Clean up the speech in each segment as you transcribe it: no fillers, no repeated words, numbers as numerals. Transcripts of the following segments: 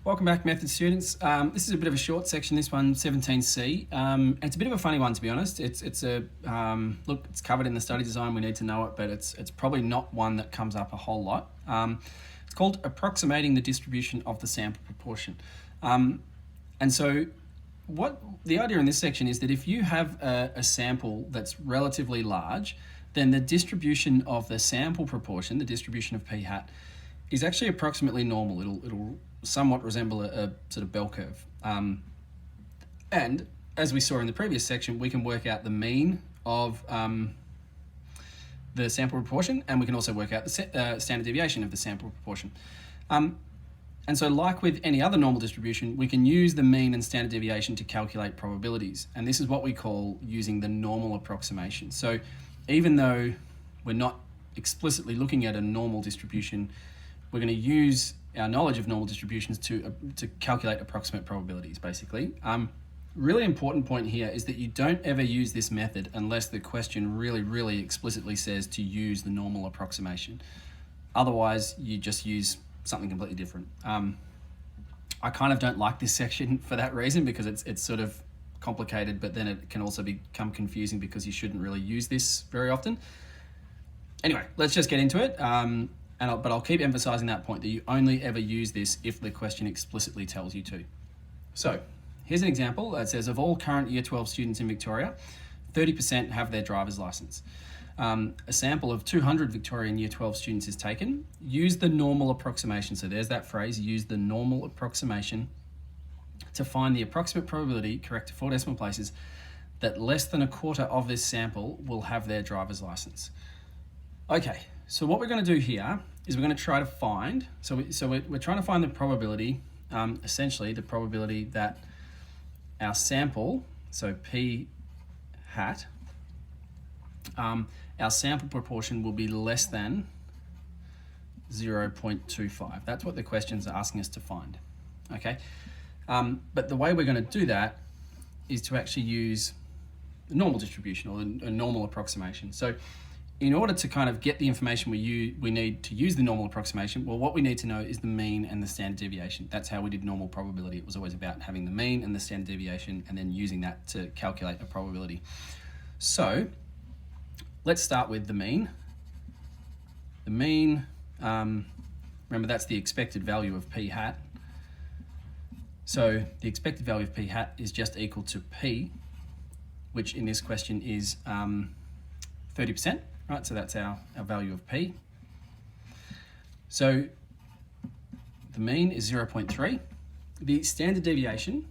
Welcome back, Method students. This is a bit of a short section, this one, 17C. It's a bit of a funny one, to be honest. It's covered in the study design, we need to know it, but it's probably not one that comes up a whole lot. It's called Approximating the Distribution of the Sample Proportion. And so what the idea in this section is that if you have a sample that's relatively large, then the distribution of the sample proportion, the distribution of p hat, is actually approximately normal. It'll somewhat resemble a sort of bell curve. And as we saw in the previous section, we can work out the mean of the sample proportion, and we can also work out the standard deviation of the sample proportion. And so like with any other normal distribution, we can use the mean and standard deviation to calculate probabilities. And this is what we call using the normal approximation. So even though we're not explicitly looking at a normal distribution, we're going to use our knowledge of normal distributions to calculate approximate probabilities, basically. Really important point here is that you don't ever use this method unless the question really explicitly says to use the normal approximation. Otherwise, you just use something completely different. I kind of don't like this section for that reason, because it's sort of complicated, but then it can also become confusing because you shouldn't really use this very often. Anyway, let's just get into it. But I'll keep emphasizing that point, that you only ever use this if the question explicitly tells you to. So here's an example that says, of all current Year 12 students in Victoria, 30% have their driver's license. A sample of 200 Victorian Year 12 students is taken. Use the normal approximation. So there's that phrase, use the normal approximation to find the approximate probability, correct to 4 decimal places, that less than a quarter of this sample will have their driver's license. Okay, so what we're going to do here is we're going to try to find, we're trying to find the probability, essentially the probability that our sample, so p hat, our sample proportion will be less than 0.25. That's what the question's asking us to find, okay? But the way we're going to do that is to actually use the normal distribution, or a normal approximation. So in order to kind of get the information we need to use the normal approximation, well, what we need to know is the mean and the standard deviation. That's how we did normal probability. It was always about having the mean and the standard deviation and then using that to calculate a probability. So let's start with the mean. The mean, remember, that's the expected value of p hat. So the expected value of p hat is just equal to p, which in this question is 30%. Right, so that's our value of p. So the mean is 0.3. The standard deviation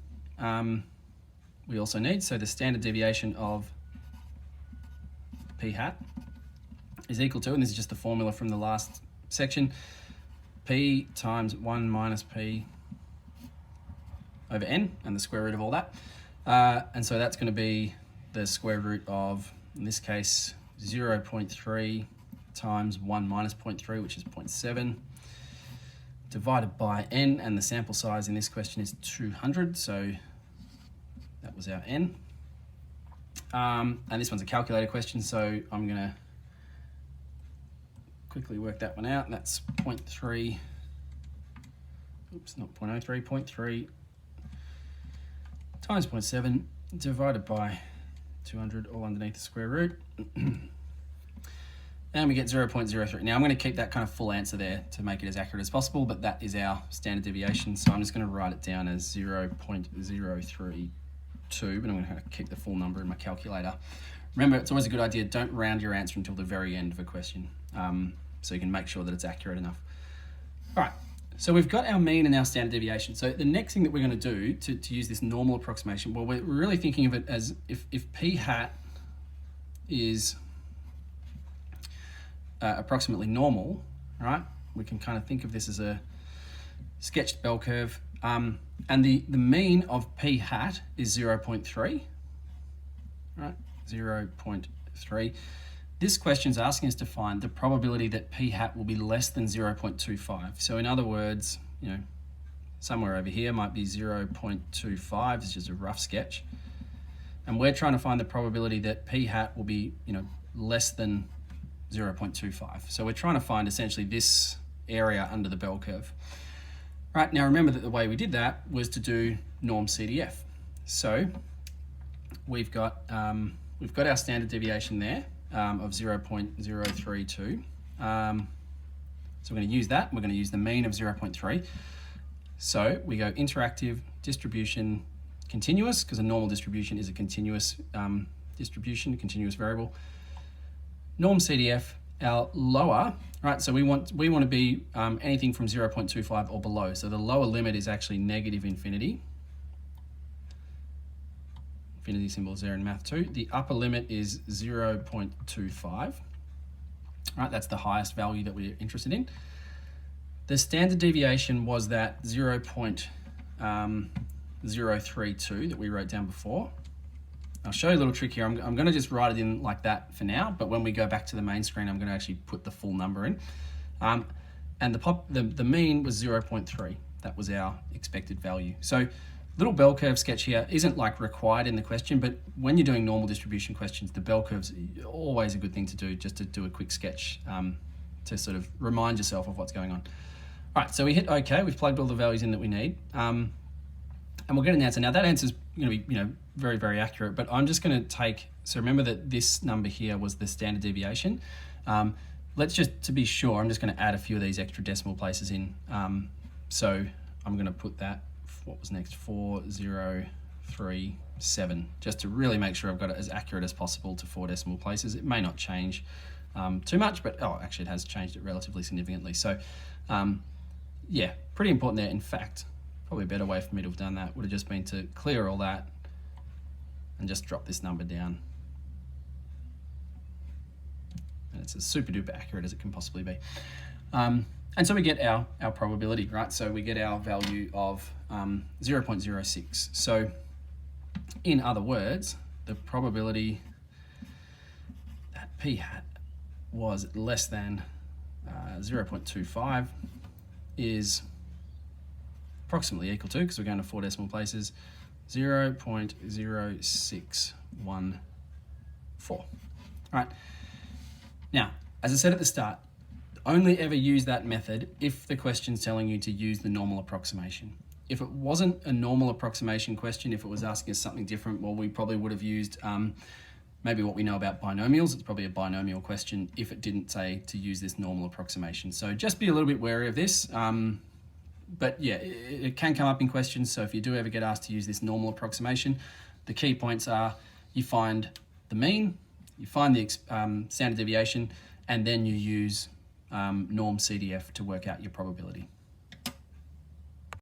we also need. So the standard deviation of p hat is equal to, and this is just the formula from the last section, p times 1 minus p over n, and the square root of all that. And so that's going to be the square root of, in this case, 0.3 times 1 minus 0.3, which is 0.7, divided by n, and the sample size in this question is 200, so that was our n. And this one's a calculator question, so I'm going to quickly work that one out. That's 0.3, oops, not 0.03, 0.3 times 0.7 divided by 200, all underneath the square root. And we get 0.03. Now I'm going to keep that kind of full answer there to make it as accurate as possible, but that is our standard deviation. So I'm just going to write it down as 0.032, but I'm going to keep the full number in my calculator. Remember, it's always a good idea, don't round your answer until the very end of a question, so you can make sure that it's accurate enough. All right, so we've got our mean and our standard deviation. So the next thing that we're going to do to use this normal approximation, well, we're really thinking of it as if p hat is approximately normal, right? We can kind of think of this as a sketched bell curve, and the mean of p hat is 0.3, right? 0.3. This question's asking us to find the probability that p hat will be less than 0.25. So in other words, somewhere over here might be 0.25. It's just a rough sketch, and we're trying to find the probability that p hat will be, less than 0.25. So we're trying to find essentially this area under the bell curve. Right, now remember that the way we did that was to do norm CDF. So we've got our standard deviation there of 0.032. So we're going to use that. We're going to use the mean of 0.3. So we go interactive, distribution, continuous, because a normal distribution is a continuous distribution, continuous variable. Norm CDF, our lower, right? So we want to be anything from 0.25 or below. So the lower limit is actually negative infinity. Infinity symbol is there in math too. The upper limit is 0.25. Right, that's the highest value that we're interested in. The standard deviation was that 0.032 that we wrote down before. I'll show you a little trick here. I'm going to just write it in like that for now, but when we go back to the main screen, I'm going to actually put the full number in. And the mean was 0.3. That was our expected value. So little bell curve sketch here isn't like required in the question, but when you're doing normal distribution questions, the bell curve's always a good thing to do, just to do a quick sketch to sort of remind yourself of what's going on. All right, so we hit OK. We've plugged all the values in that we need, and we'll get an answer. Now that answer's going to be, very, very accurate, but I'm just going to take, so remember that this number here was the standard deviation. Let's just, to be sure, I'm just going to add a few of these extra decimal places in. So I'm going to put that, what was next, 4037, just to really make sure I've got it as accurate as possible to 4 decimal places. It may not change too much, but actually it has changed it relatively significantly. So yeah, pretty important there. In fact, probably a better way for me to have done that would have just been to clear all that and just drop this number down. And it's as super duper accurate as it can possibly be. And so we get our probability, right? So we get our value of 0.06. So in other words, the probability that p hat was less than 0.25 is approximately equal to, because we're going to 4 decimal places, 0.0614. All right. Now, as I said at the start, only ever use that method if the question's telling you to use the normal approximation. If it wasn't a normal approximation question, if it was asking us something different, well, we probably would have used maybe what we know about binomials. It's probably a binomial question if it didn't say to use this normal approximation. So just be a little bit wary of this. But yeah, it can come up in questions. So if you do ever get asked to use this normal approximation, the key points are you find the mean, you find the standard deviation, and then you use norm CDF to work out your probability.